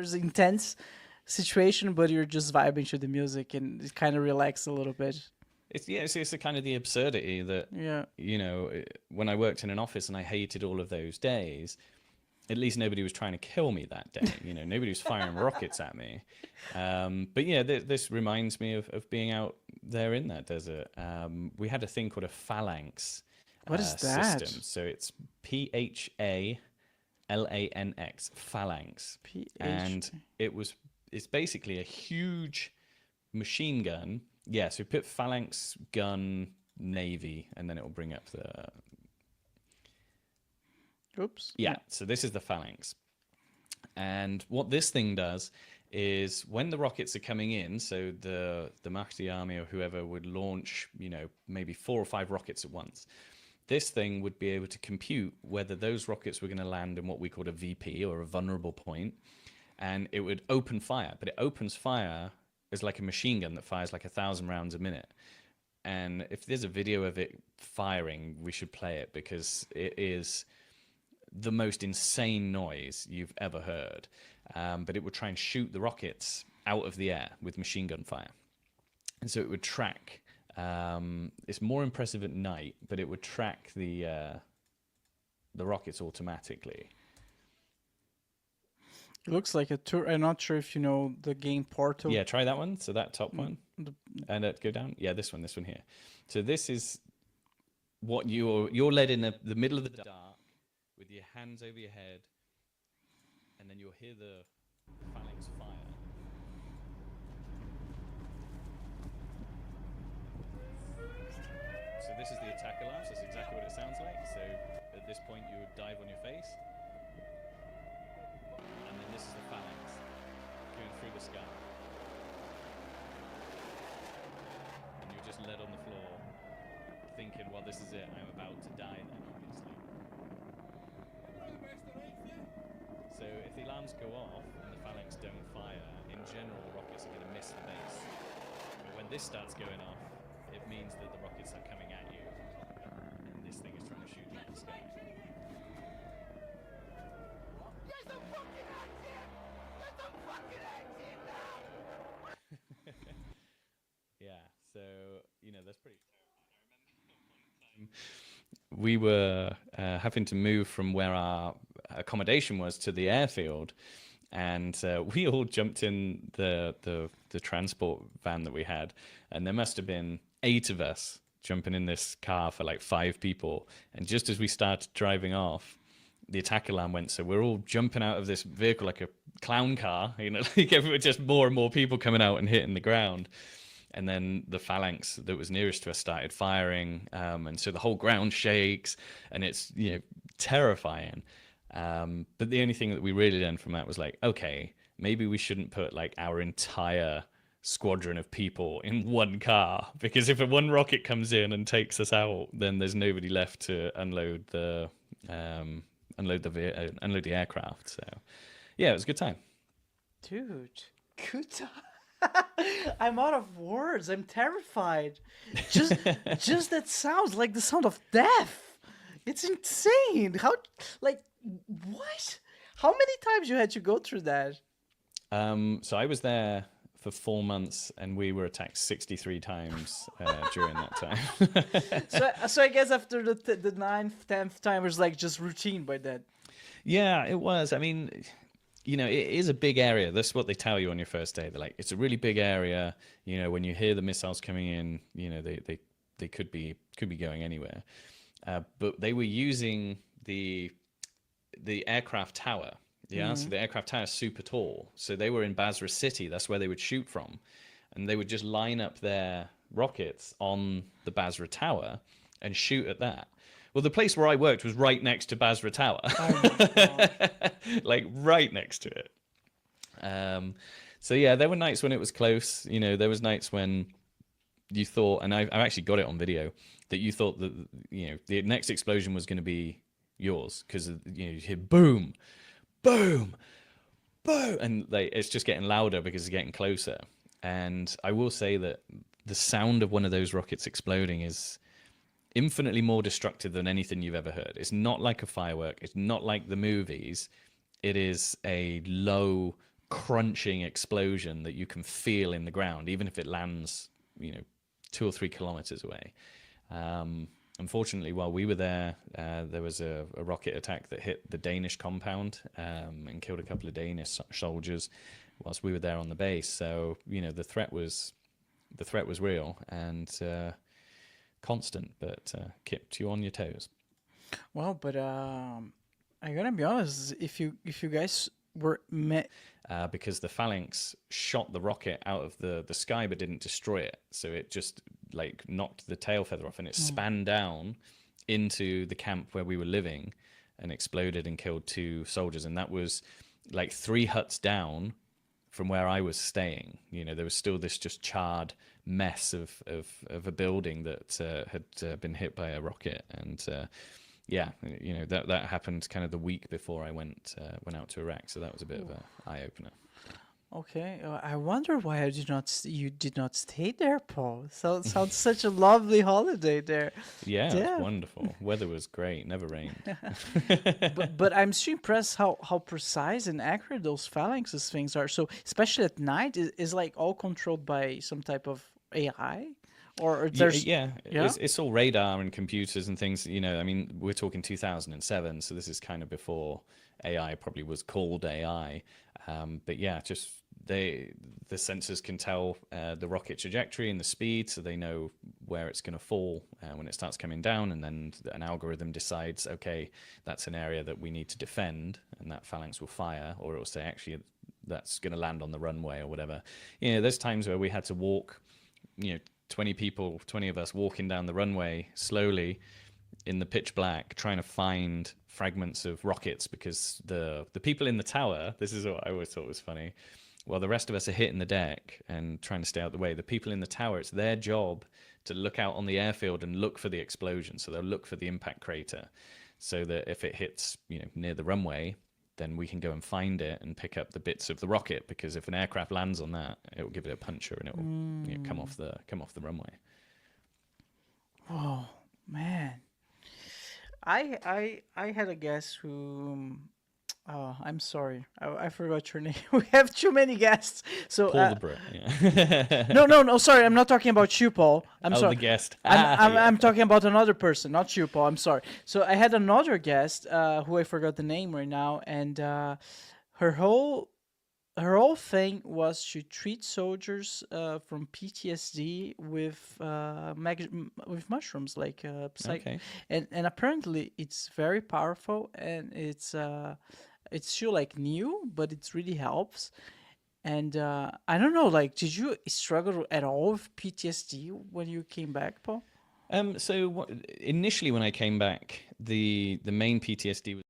there's intense situation, but you're just vibing to the music and it kind of relax a little bit. It's the kind of the absurdity that, Yeah. when I worked in an office and I hated all of those days, at least nobody was trying to kill me that day. Nobody was firing rockets at me. But yeah, this reminds me of being out there in that desert. We had a thing called a Phalanx What is system. that? So it's Phalanx, Phalanx, PH. and it's basically a huge machine gun. Yeah, so put Phalanx gun Navy, and then it will bring up the Oops. yeah. So this is the Phalanx, and what this thing does is when the rockets are coming in, so the Mahdi army or whoever would launch, maybe 4 or 5 rockets at once. This thing would be able to compute whether those rockets were going to land in what we called a VP or a vulnerable point, and it would open fire. But it opens fire as like a machine gun that fires like 1,000 rounds a minute. And if there's a video of it firing, we should play it because it is the most insane noise you've ever heard. But it would try and shoot the rockets out of the air with machine gun fire. And so it would track. It's more impressive at night, but it would track the rockets automatically. It looks like a tour. I'm not sure if you know the game Portal. Yeah, try that one. So that top one, and go down. Yeah, this one here. So this is what you're led in the middle of the dark with your hands over your head, and then you'll hear the Phalanx fire. So this is the attack alarm. So that's exactly what it sounds like. So at this point, you would dive on your face. And then this is the Phalanx going through the sky. And you're just led on the floor, thinking, well, this is it. I'm about to die then, obviously. So if the alarms go off and the Phalanx don't fire, in general, rockets are going to miss the base. But when this starts going off, it means that the rockets are coming at you. And this thing is trying to shoot you in the sky. Yeah, so that's pretty terrifying. We were having to move from where our accommodation was to the airfield, and we all jumped in the transport van that we had, and there must have been 8 of us jumping in this car for like 5 people. And just as we started driving off, the attack alarm went. So we're all jumping out of this vehicle like a clown car, like everyone, just more and more people coming out and hitting the ground. And then the Phalanx that was nearest to us started firing, and so the whole ground shakes, and it's terrifying. But the only thing that we really learned from that was like, okay, maybe we shouldn't put like our entire squadron of people in one car, because if one rocket comes in and takes us out, then there's nobody left to unload the aircraft. So yeah, it was a good time. Dude, good time. I'm out of words. I'm terrified. Just that sounds like the sound of death. It's insane. What? How many times you had to go through that? So I was there for 4 months, and we were attacked 63 times during that time. So I guess after the 9th, 10th time, it was like just routine by then. Yeah, it was. I mean, it is a big area. That's what they tell you on your first day. They're like, it's a really big area. When you hear the missiles coming in, they could be going anywhere. But they were using the aircraft tower. Yeah, so the aircraft tower is super tall. So they were in Basra City. That's where they would shoot from. And they would just line up their rockets on the Basra Tower and shoot at that. Well, the place where I worked was right next to Basra Tower. Oh my God. Like right next to it. So yeah, there were nights when it was close. There was nights when you thought, and I've actually got it on video, that you thought that the next explosion was going to be yours, because you hear boom, boom, boom, and it's just getting louder because it's getting closer. And I will say that the sound of one of those rockets exploding is infinitely more destructive than anything you've ever heard. It's not like a firework. It's not like the movies. It is a low, crunching explosion that you can feel in the ground, even if it lands, 2 or 3 kilometers away. Unfortunately, while we were there, there was a rocket attack that hit the Danish compound and killed a couple of Danish soldiers whilst we were there on the base. So the threat was real and constant, but kept you on your toes. Well, but I gotta be honest. If you guys were met, because the Phalanx shot the rocket out of the sky but didn't destroy it. So it just like knocked the tail feather off and it span down into the camp where we were living and exploded and killed 2 soldiers. And that was like 3 huts down from where I was staying. There was still this just charred mess of a building that had been hit by a rocket. And that happened kind of the week before I went out to Iraq. So that was a bit of an eye opener. okay, I wonder why you did not stay there, Paul. So sounds such a lovely holiday there. Yeah, it Yeah. was wonderful. Weather was great. Never rained. But I'm so impressed how precise and accurate those phalanxes things are. So especially at night, is like all controlled by some type of AI, or there's Yeah, yeah. it's all radar and computers and things. I mean, we're talking 2007, so this is kind of before AI probably was called AI. But yeah, just the sensors can tell the rocket trajectory and the speed, so they know where it's going to fall when it starts coming down, and then an algorithm decides, okay, that's an area that we need to defend, and that Phalanx will fire, or it will say, actually, that's going to land on the runway or whatever. There's times where we had to walk, 20 of us walking down the runway slowly in the pitch black, trying to find fragments of rockets, because the people in the tower, this is what I always thought was funny, while the rest of us are hitting the deck and trying to stay out of the way, the people in the tower, it's their job to look out on the airfield and look for the explosion. So they'll look for the impact crater, so that if it hits near the runway, then we can go and find it and pick up the bits of the rocket, because if an aircraft lands on that, it will give it a puncture and it will come off the runway. Oh man, I had a guest who. Oh, I'm sorry. I forgot your name. We have too many guests. So Paul the Brit. Yeah. no. Sorry, I'm not talking about you, Paul. I'm Oh, sorry. the guest. I'm talking about another person, not you, Paul. I'm sorry. So I had another guest who I forgot the name right now, and her whole thing was to treat soldiers from PTSD with with mushrooms, like Okay. and apparently it's very powerful, and it's still like new, but it really helps. And I don't know, like, did you struggle at all with PTSD when you came back, Paul? So initially when I came back, the main PTSD was